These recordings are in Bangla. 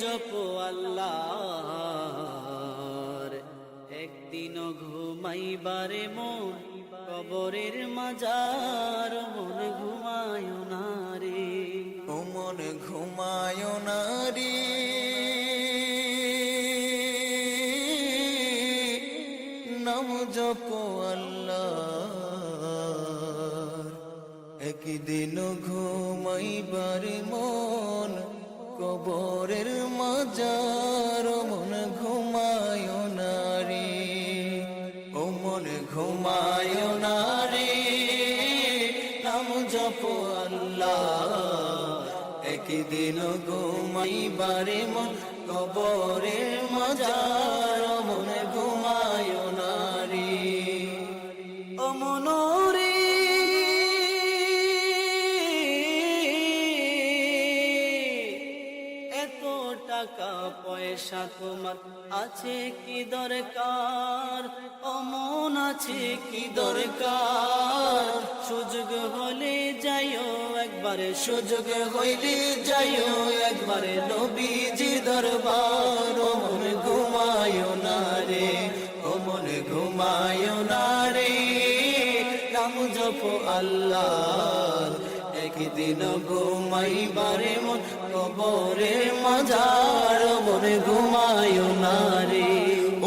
জপো আল্লাহর, একদিনও ঘুমাইবারে মন কবরের মাজার, মন ঘুমায় না রে, ও মন ঘুমায় না রে, নাম জপো আল্লাহর, একদিন ঘুমাইবার মন কবরের মাজার, মন ঘুমায় না রে, ও মন ঘুমায় না রে, নাম জপো আল্লাহ, একদিন ঘুমাইবারে মন কবরের মাজার, মন ঘুমায় না রে, ও মনোরে এত টাকা পয়সা তোমার আছে কি দরকার, ও মন আছে কি দরকার, সুযোগ হলে যাইও একবারে, সুযোগ হইলে যাইও একবারে নবীজি দরবার, ও মন ঘুমায় না রে, ও মন ঘুমায় না রে, নাম জপো আল্লাহ, একদিন ঘুমাইবারে মন কবরের মাজার, মন ঘুমায় না রে,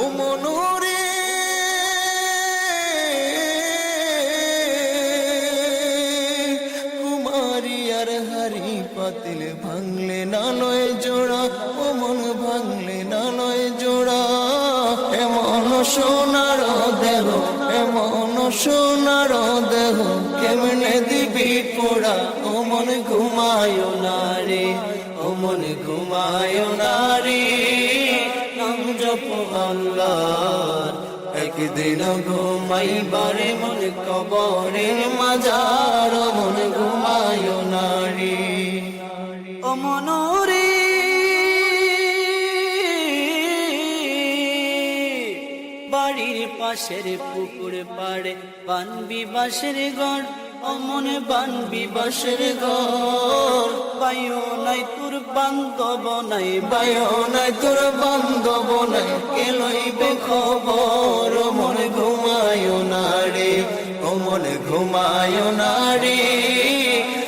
ও মনোরে কুমারী আর হারি পাতিল ভাঙলে না লয় জোড়া, ও মন ভাঙলে না লয় জোড়া, এমন সোনার দেহ, এমন সোনার দেহ, কেমনে দিবি পোড়া, ও মন ঘুমায় না রে, ও মন ঘুমায় না রে, নাম জপো আল্লাহর, একদিন ঘুমাইবারে মন কবরের মাজার, মন ঘুমায় না রে, ও মনোরে বাড়ির পাশের পুকুর পাড়ে বানবি বাঁশের ঘর, ও মনে বানবি বাঁশের ঘর, পাইও নাই তোর বান্ধব নাই, বায়ো নাই তোর বান্ধব নাই, কে লইবে খবর, ও মন ঘুমায় না রে, ও মন ঘুমায় না রে,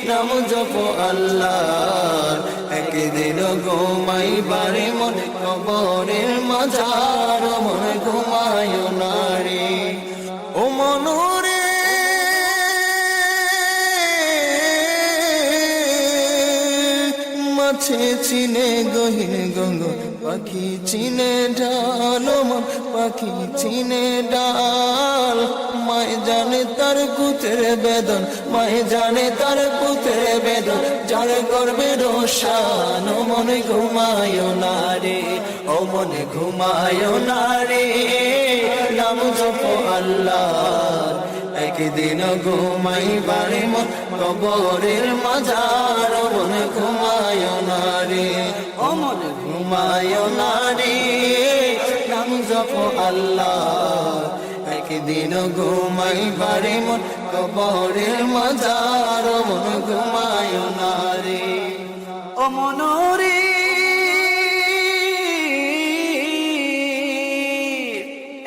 নাম জপো আল্লাহ, একদিন ঘুমাইবারে মন কবরের মাজার, মন ঘুমায় না রে, ও মনোরে মাছে চিনে গহীন গঙ্গ, পাখি চিনে ডাল, মন পাখি চিনে ডাল, মায় জানে তার পুত্রের বেদন, মায় জানে তার পুত্রের বেদন, যার গর্বে রোশান, ও মন ঘুমায় না রে, ও মন ঘুমায় না রে, নাম জপো আল্লাহ, একদিন ঘুমাইবারে মন কবরের মাজার, মন ঘুমায় না রে, ও মন ঘুমায় না রে, নাম জপো আল্লাহ, একদিন ঘুমাইবারে মন কবরের মাজার, মন ঘুমায় না রে, ও মনোরে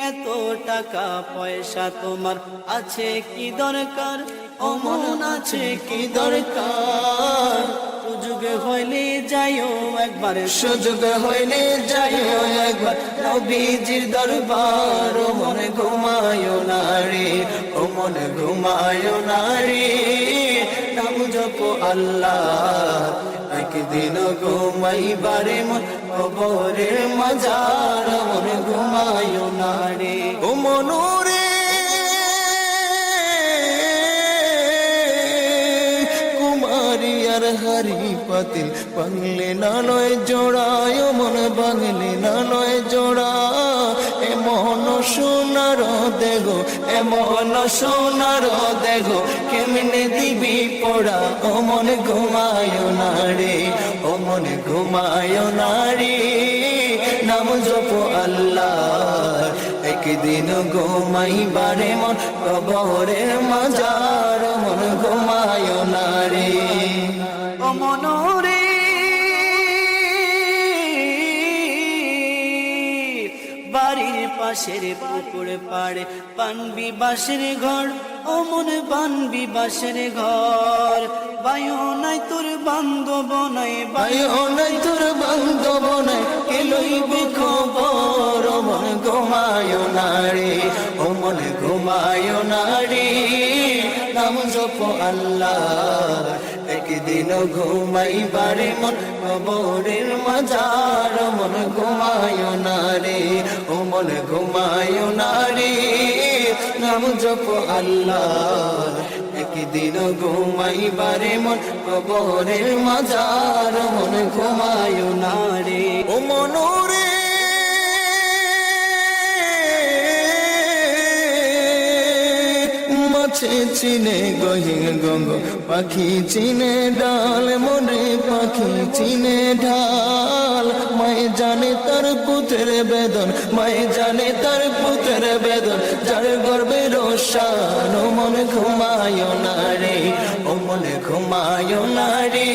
এত টাকা পয়সা তোমার আছে কি দরকার, ও মন আছে কি দরকার, সুযোগ হইলে যাইও একবারে, সুযোগ হইলে যাইও একবার নবীজির দরবার, ও মন ঘুমায় না রে, ও মন ঘুমায় না রে, নাম জপো আল্লাহ, একদিন ঘুমাইবারে মন কবরের মাজার, মন ঘুমায় না রে, ও মনোরে কুমারী আর হারি পাতিল বাংলে না লয় জোড়ায়, ও মন বাংলে না লয় জোড়া, এমন সোনার দেহ, এমন সোনার দেহ, কেমনে দিবি পোড়া, ও মন ঘুমায় না রে, ও মন ঘুমায় না রে, নাম জপো আল্লাহ, একদিন ঘুমাইবারে মন কবরের মাজার, মন ঘুমায় না রে, ও মনোরে পাশের পুকুর পাড়ে বানবি বাঁশের ঘর ও মন বানবি বাঁশের ঘর বায়ু নাই তোর বান্ধব নাই বায়ু নাই তোর বান্ধব নাই কে লইবে খবর ও মন ঘুমায় না রে ও মন ঘুমায় না রে নাম জপ আল্লাহ একদিন ঘুমাইবারে মন কবরের মাজার মন ঘুমায় না রে ও মন ঘুমায় না রে নাম জপ আল্লাহ একদিন ঘুমাইবারে মন কবরের মাজার মন ঘুমায় না রে ও মনোরে মাছে চিনে গহির গঙ্গ পাখি চিনে ডাল মনে পাখি চিনে ঢাল মায়ে জানে তার পুত্রের বেদন মায়ে জানে তার পুত্রের বেদন যার গর্বে রোশান ও মন ঘুমায় না রে ও মন ঘুমায় না রে